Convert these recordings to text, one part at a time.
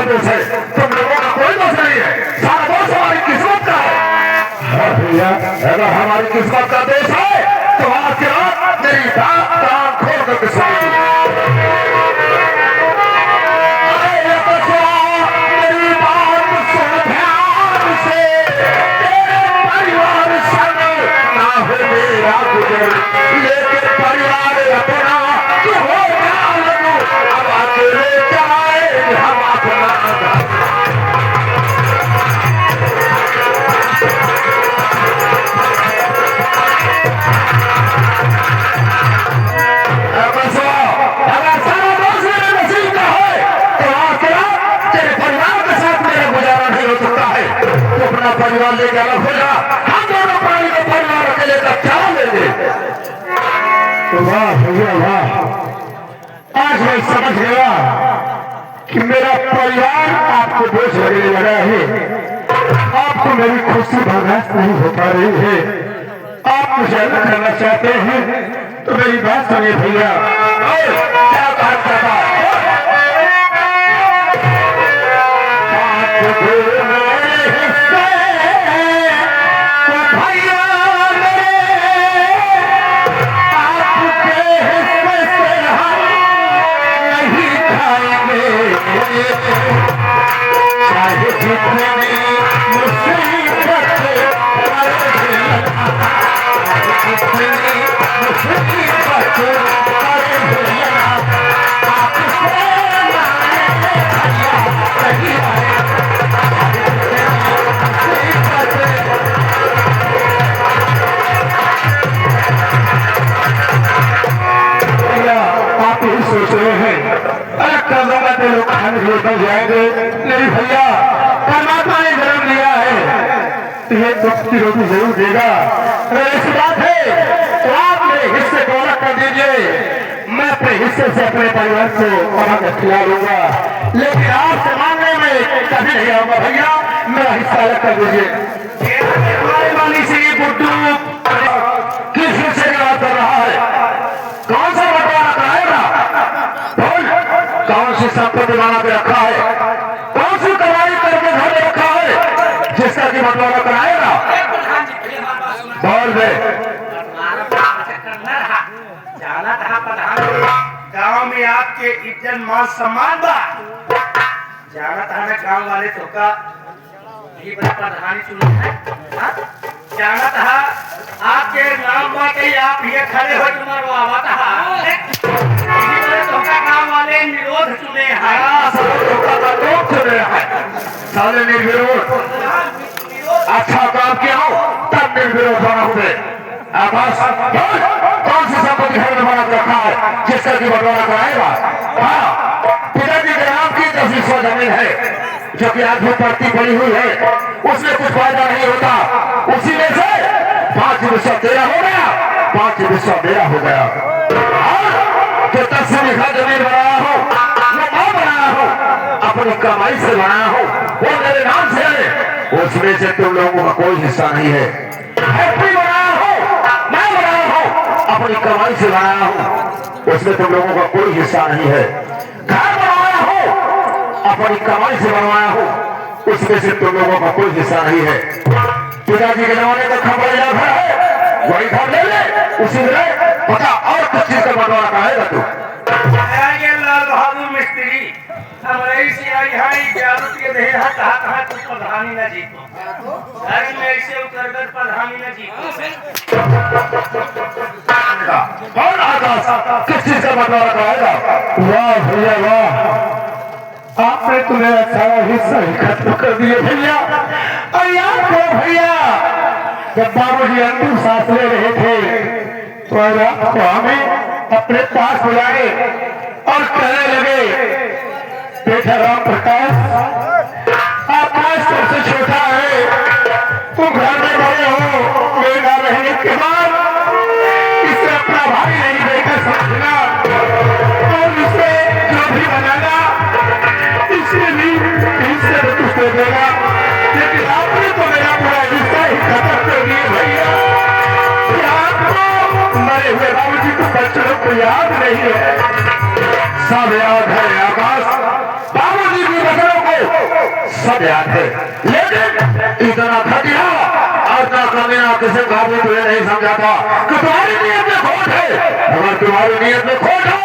का दोष है, तुम लोगों का कोई दोष नहीं है, सारा दोष हमारी किस्मत का है। भैया अगर हमारी किस्मत का दोष है तो आज की रात मेरी बात कान खोल करके सुनिए। मेरी बात सुन ध्यान से, तेरे परिवार संग ना हो मेरा गुजर, लेकिन परिवार अपना तो हो क्या लगू, अब अकेले चलाए हम अपना। परिवार लेके अलग हो जा, हम दोनों प्राणी के परिवार अकेले का क्या लेंगे। तो वाह भैया वाह, आज मैं समझ गया कि मेरा परिवार आपको बोझ लगने लगा है, आपको मेरी खुशी बर्दाश्त नहीं हो पा रही है, आप मुझे अलग करना चाहते हैं तो मेरी बात सुनिए भैया। क्या बात करता जाएंगे। नहीं भैया, परमात्मा ने जन्म दिया है तो ये दुख की रोटी जरूर देगा। अगर ऐसी बात है तो आप मेरे हिस्से को अलग कर दीजिए, मैं अपने हिस्से से अपने परिवार को अलग खिला लूंगा, लेकिन आपसे मांगने में कभी नहीं आऊंगा भैया, मेरा हिस्सा अलग कर दीजिए। हमारे माली से ये बुड्ढू किस हिस्से की बात कर रहा है, कौन सा बंटवारा कराएगा, कौन सी संपत्ति बना के रखा है, कौन सी कमाई करके घर में रखा है जिसका की बंटवारा कराएगा। बोल दे। जाना था प्रधान, गांव में आपके इज्जत मान सम्मान बा, जाना था ना गांव वाले तो का ये बड़ा प्रधानी चुनी है, जाना था आपके नाम बाटे आप ये खड़े हो तुम्हारा आवाज गांव वाले निरोध चुने हैं, सारे निर्विरोध अच्छा काम किया हो तब निर्विरोध बना हुए। कौन सी संपत्ति घर में बना रखा है जिसका की बंटवारा कराएगा। पिताजी के नाम की 10 जमीन है जो कि आज भी पड़ती पड़ी हुई है, उसमें कुछ फायदा नहीं होता, उसी में से 5 विषय तेरा हो गया, 5 विषय मेरा हो गया। जो 10 बीघा जमीन बनाया हो वो मैं बनाया हो, अपनी कमाई से बनाया हो, वो मेरे नाम से है, उसमें से तुम लोगों का कोई हिस्सा नहीं है। फैक्ट्री बनाया हो मैं बनाया हो, अपनी कमाई से बनाया हो, उसमें तुम लोगों का कोई हिस्सा नहीं है। घर बनाया हो अपनी कमाई से बनवाया हो, उसमें से तुम लोगों का कोई हिस्सा नहीं है। पिताजी के जमाने का खबर घर है, वही घर ले ले, उसी में पता और कुछ चीज का बंटवारा कराएगा तू। लाल बहादुर मिस्त्री हमारे कुछ प्रधानी न जीतो, घर में ऐसे उतरकर प्रधानी न जीतो। किस चीज का बंटवारा कराएगा। वाह भैया वाह, आपने तो मेरा सारा हिस्सा ही खत्म कर दिए भैया। और याद करो भैया, जब बाबूजी अंतिम सांस ले रहे थे तो रात को हमें अपने पास बुलाए और कहने लगे, बेटा राम प्रकाश, आकाश सबसे छोटा है, तुम घर में बड़े हो, मेरा रहने के बाद इसे अपना भाई नहीं देकर समझना, और इसे जो भी बनाना इससे भी हिस्से में कुछ दे देगा। लेकिन आपने तो मेरा पूरा हिस्सा ही खत्म कर दिया भैया। आपको मरे हुए बाबूजी को बच्चों को याद नहीं है, सब याद है आकाश। बाबूजी की बच्चों को सब याद है, लेकिन इतना घटिया और ना कमियां किसी का भी तुझे नहीं समझाता कि तुम्हारी नीयत में खोट है। अगर तुम्हारी नीयत में खोट है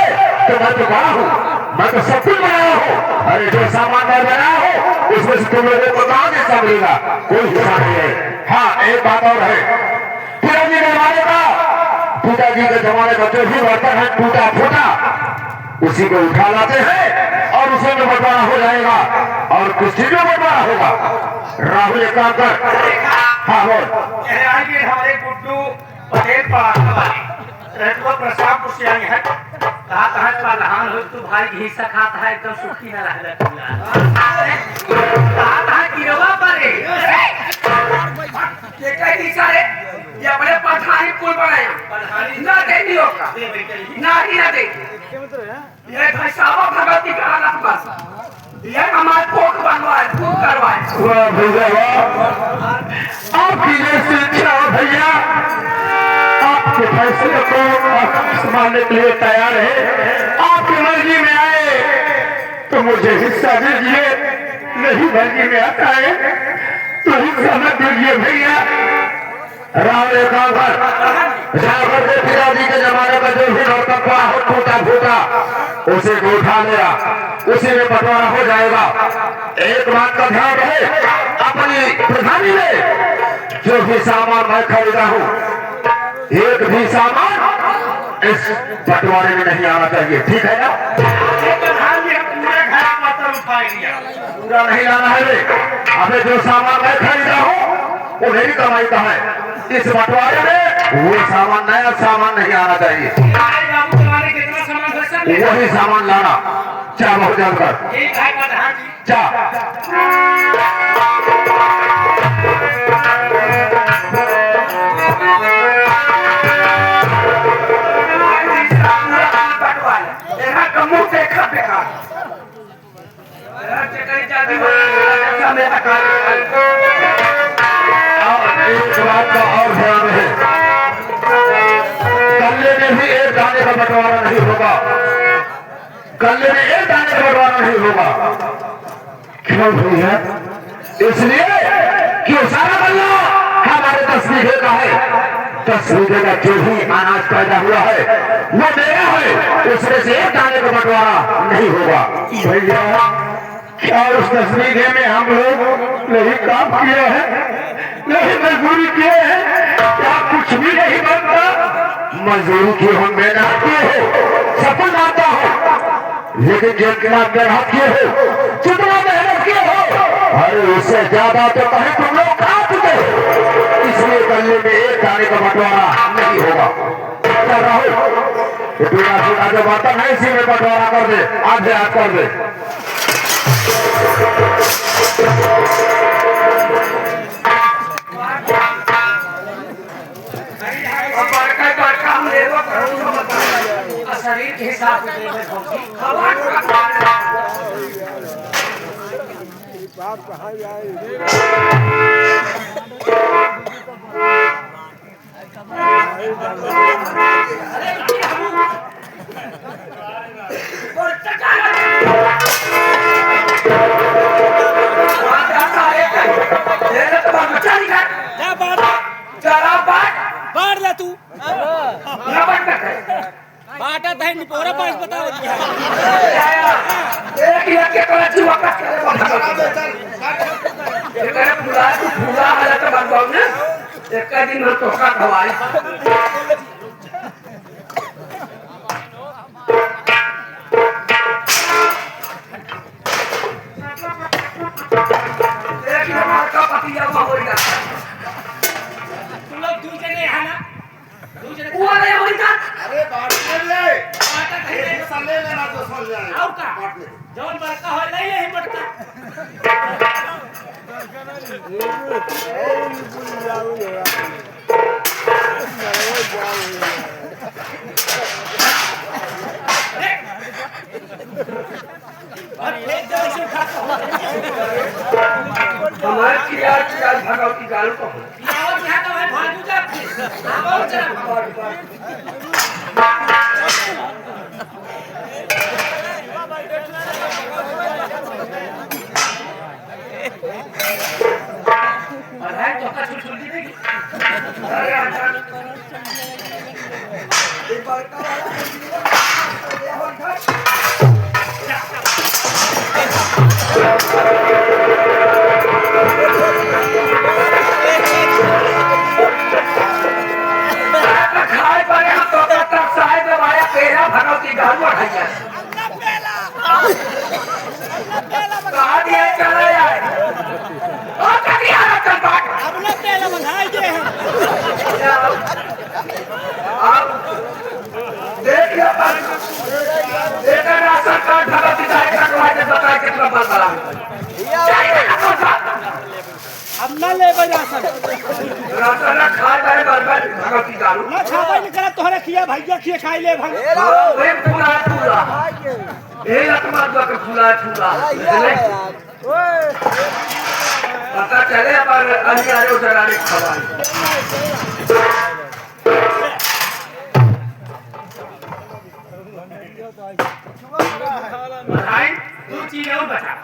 तो मैं तो बड़ा हूँ, मैं तो सब कुछ बनाया हूँ। अरे जो सामान मैं बनाया हूँ उसमें से तुम लोगों को कहाँ हिस्सा मिलेगा? कोई हिस्सा नहीं है। हाँ, एक बात और है, पिताजी के जमाने का जो भी बर्तन है टूटा फूटा उसी को उठा लाते हैं और उसी में बंटवारा हो जाएगा और कुछ चीजों में बंटवारा होगा। राहुल एक काम कर। हाँ बोल। हमारे गुड्डू पटेल पढ़ाने वाले प्रसाद पुष्यानी है, कहा कहा प्रधान हो तू भाई घी से खाता है एकदम सुखी न रह कहा गिरवा पर ये अपने प्रधानी पुल बनाया ना दे नहीं होगा ना ही ना दे ये भाई साहब भगवती का हालत बस ये हमारे कोट बनवाए खूब करवाए। वाह भैया वाह, आपकी जैसी इच्छा हो भैया, आपके फैसले को संभालने के लिए तैयार है। आपकी मर्जी में आए तो मुझे हिस्सा दीजिए, नहीं मर्जी में आता है तो हिस्सा मत दीजिए भैया। राम एक काम कर, जाकर के पिताजी के जमाने का जो भी बर्तन पड़ा हो टूटा फूटा उसे को उठा लिया, उसी में बंटवारा हो जाएगा। एक बात का ध्यान रहे, अपनी प्रधानी में जो भी सामान मैं खरीदा हूँ एक भी सामान इस बंटवारे में नहीं आना चाहिए, ठीक है ना? पूरा नहीं लाना है रे। अबे जो सामान मैं खरीदा हूँ वो मेरी कमाई का है, इस बंटवारे में वो सामान नया सामान नहीं आना चाहिए। वही सामान लाना, चाह बहुत जल्द कर एक बात का और ध्यान रहे, कल्ले में भी एक दाने का बंटवारा नहीं होगा, कल्ले में एक दाने का बंटवारा नहीं होगा। क्यों भैया? इसलिए कि सारा गल्ला हमारे 10 बीघे का है, 10 बीघे का जो भी अनाज पैदा हुआ है वो मेरा है, उसमें से एक दाने का बंटवारा नहीं होगा। भैया क्या उस 10 बीघे में हम लोग नहीं काम किए हैं, नहीं मजदूरी किए हैं? क्या कुछ भी नहीं बनता? मजदूरी की हम मेहनत किए हो, सब कुछ आता हो, लेकिन जितना मेहनत किए हो, जितना मेहनत किए हो, अरे उससे ज्यादा तो कहीं तुम लोग खा चुके हो। इसलिए गले में एक दाने का बंटवारा नहीं होगा। चल राहुल, ये टूटा फूटा जो बर्तन है इसी में बंटवारा कर दे, आधे हाथ कर दे। शरीर के हिसाब से बात कहाँ तू बाटा था पूरा पास बताओ एक दिन में तो खवाई तुम लोग दूसरे है ना अरे बात ले बाटा था ले लेना तो समझ जाए और का जौन बड़का हो नहीं यही बड़का हमारे किया भगवती गाल को भागू जा है तो का छुल दी देगी अरे अच्छा एक बार का खाए पर हम तो तक साहेब हमारा पेड़ा भगवती गाल बढ़ाइए कहा दिया चला जाए और कभी आ रहा चल बात अपना पहला बनाई दे अब देख लिया बस एक राशन कार्ड भगवती दाई का तुम्हारे बताए कितना बात बड़ा अब ना ले बजा सब राशन खाए बारे बर्बाद भगवती दारू ना छापा नहीं करा तोहरे खिया भैया खिए खाई ले भाई वे पूरा पूरा ये लतमा दो के फूला फूला पता चले पर अधिकारी उधराने खबर भाई तू चीज और बता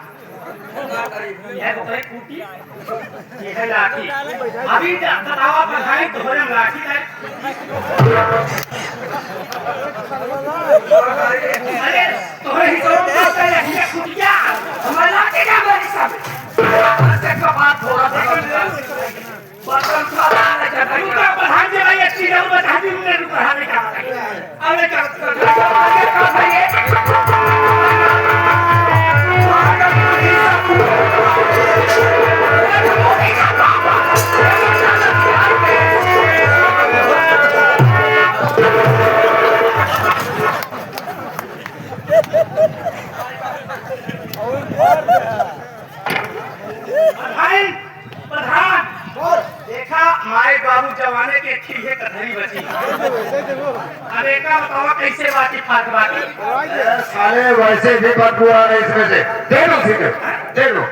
ये तो कूटी ये है लाठी अभी बताओ भाई तोहरे लाठी है अरे तोहरे ही तो बोलते हैं ये कुटिया हमारा लाठी का मेरी सब ऐसे का बात हो रहा था बर्तन खाना है तू का प्रधान जी भाई एक चीज और बता दी उन्हें तू पढ़ाने का अरे का देखा माए बाबू जवाने के खीहे कथरी बची अरे का बतावा कैसे बाती फाट बाती साले वैसे भी बदबू आ रही इसमें से देख लो ठीक है देख लो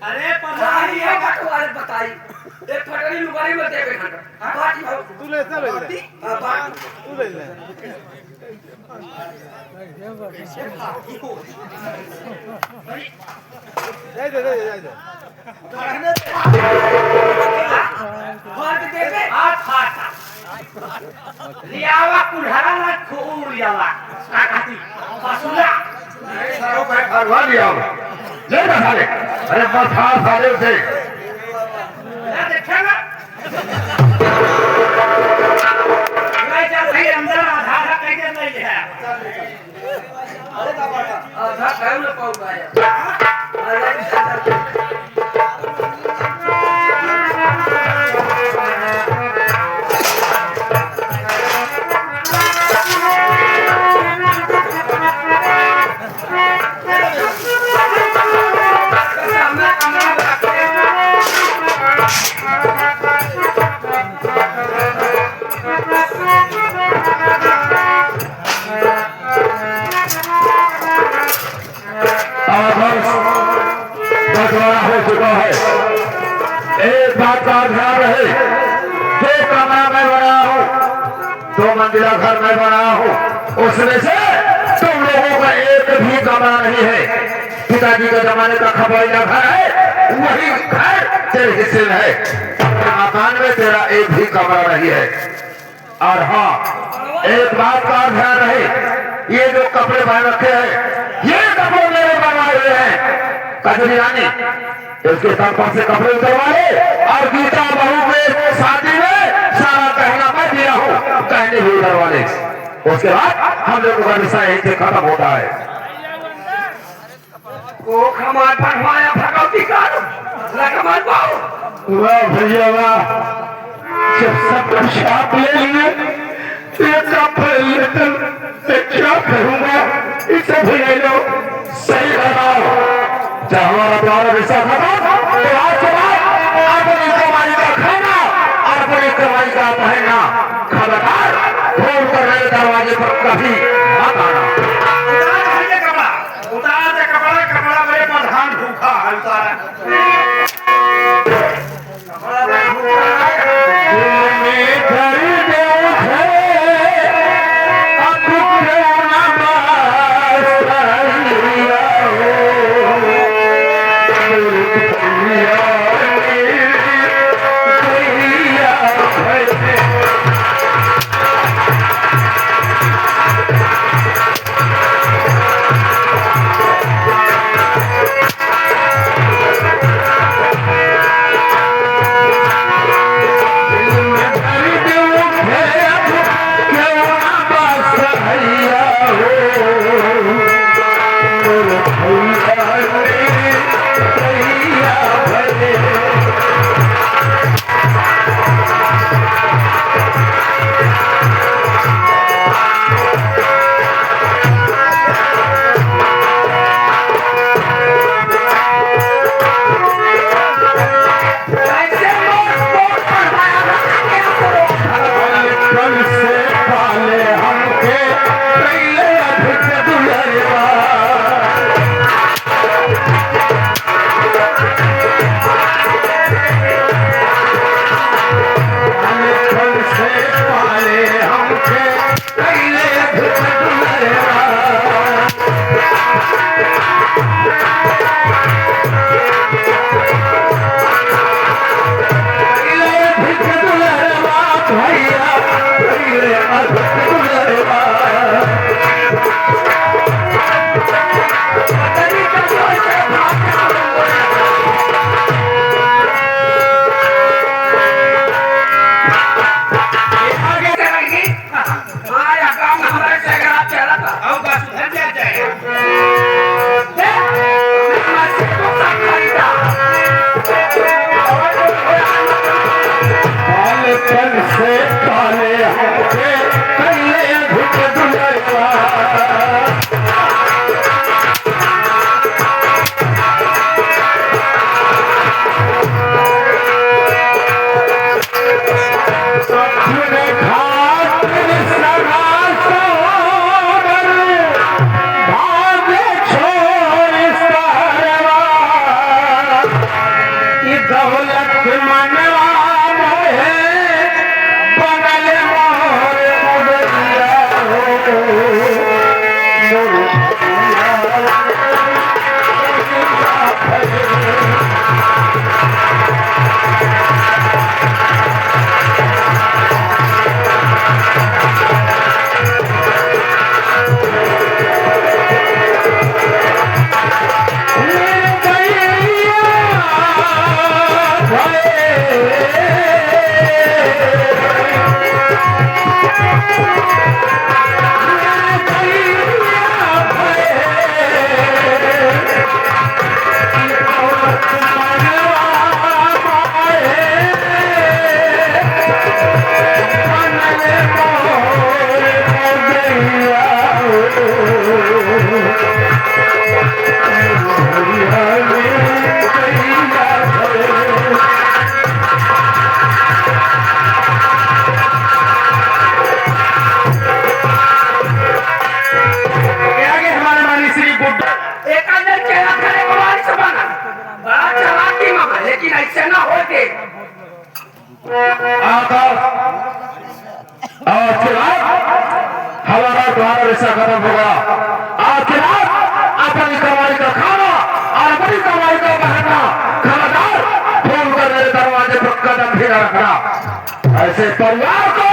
अरे पधारी है तुम्हारे बताई एक फटरी लुगाई में दे बैठा बाटी हो तू ले ले बाटी तू ले ले दे फाट दे दे हाथ फाटा लियावा कुल्हारा ना खूब लियावा का खाती फसुला सारों पे करवा लिया ले ना साले अरे बस हाँ साले उसे ना देखेगा मैं चल भाई अंदर आधा कैसे नहीं है अरे बाबा आधा टाइम न पाऊंगा यार बंटवारा हो चुका है एक बात का ध्यान रहे जो कमरा मैं बना हूँ 2 मंजिला घर में बना हूँ उसमें से तुम लोगों का एक भी कमरा नहीं है पिताजी के जमाने का खबैया घर है वही घर तेरे हिस्से में है मकान में तेरा एक भी कमरा नहीं है और हाँ एक बात का ध्यान रहे ये जो कपड़े पहन रखे हैं ये कपड़े मेरे बनवाए हुए हैं कजरी रानी इसके सर पर से कपड़े उतरवाए और गीता बहू के शादी में सारा कहना मैं दिया हूँ कहने भी उतरवाले उसके बाद हम लोगों का रिश्ता यहीं से खत्म होता है को खमार बनवाया भगवती का लगमन पाओ वाह भैया वाह जब सब कुछ आप ले लिए एक लेकर मैं क्या करूंगा इसे भी ले लो सही लगाओ जब हमारा द्वारा रिश्ता खत्म तो आज के बाद अपनी कमाई का खाना और अपनी कमाई का पहनना खबरदार फोन कर मेरे दरवाजे पर कभी मत आना उतार दे कपड़ा कपड़ा मेरे प्रधान भूखा है उतारा आगे हमारे मानी श्री गुड्डा एक अंदर चेहरा खड़े कुमारी से बना बड़ा चालाकी में, लेकिन ऐसे ना हो के आकर और खिलाफ हमारा द्वारा ऐसा खत्म होगा। और खिलाफ अपनी कमाई का खाना और अपनी कमाई का बहना खबरदार फोन कर मेरे दरवाजे पर कदम भी न रखना। ऐसे परिवार को